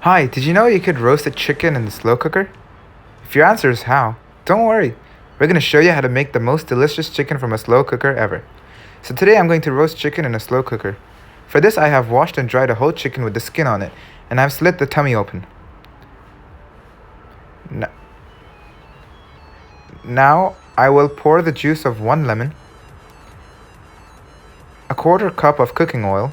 Hi, did you know you could roast a chicken in the slow cooker? If your answer is how, don't worry. We're going to show you how to make the most delicious chicken from a slow cooker ever. So today I'm going to roast chicken in a slow cooker. For this I have washed and dried a whole chicken with the skin on it, and I've slit the tummy open. Now I will pour the juice of 1 lemon, a 1/4 cup of cooking oil,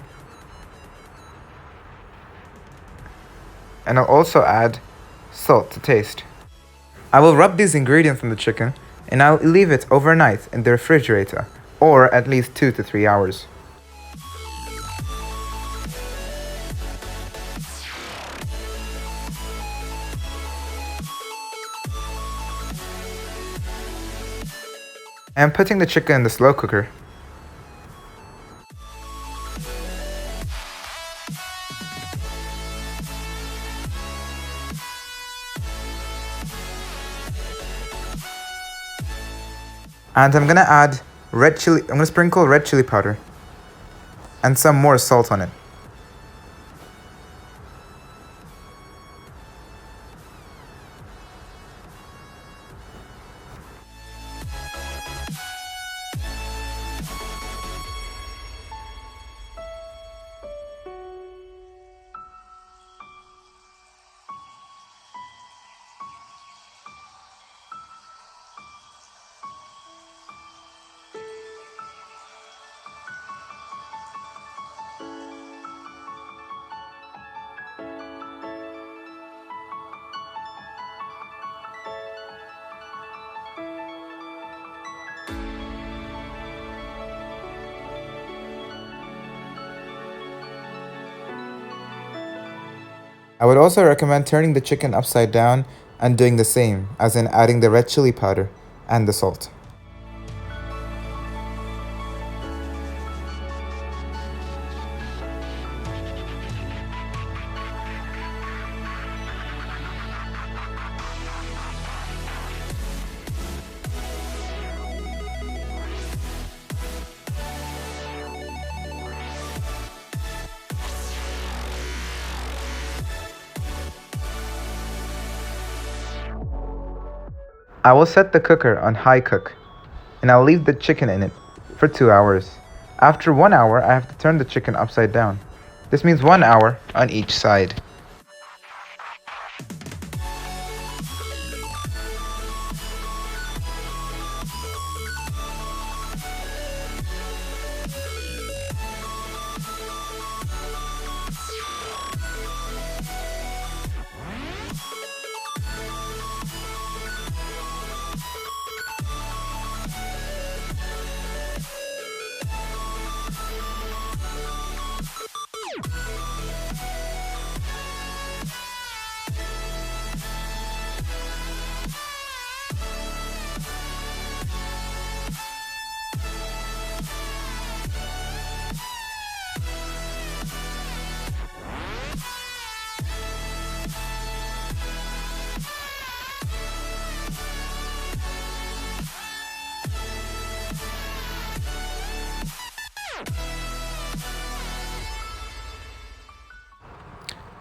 and I'll also add salt to taste. I will rub these ingredients on the chicken and I'll leave it overnight in the refrigerator, or at least 2 to 3 hours. I am putting the chicken in the slow cooker. And I'm gonna add I'm gonna sprinkle red chili powder and some more salt on it. I would also recommend turning the chicken upside down and doing the same, as in adding the red chili powder and the salt. I will set the cooker on high cook, and I'll leave the chicken in it for 2 hours. After 1 hour, I have to turn the chicken upside down. This means 1 hour on each side.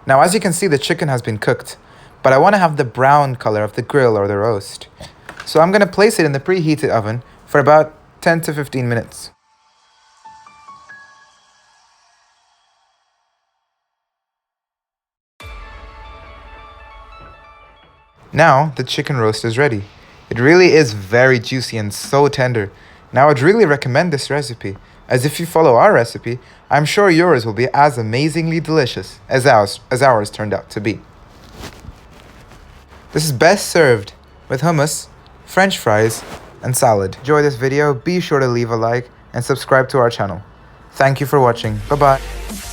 Now, as you can see, the chicken has been cooked, but I want to have the brown color of the grill or the roast. So I'm going to place it in the preheated oven for about 10 to 15 minutes. Now the chicken roast is ready. It really is very juicy and so tender. Now I'd really recommend this recipe, as if you follow our recipe, I'm sure yours will be as amazingly delicious as ours turned out to be. This is best served with hummus, French fries, and salad. Enjoy this video, be sure to leave a like and subscribe to our channel. Thank you for watching. Bye bye.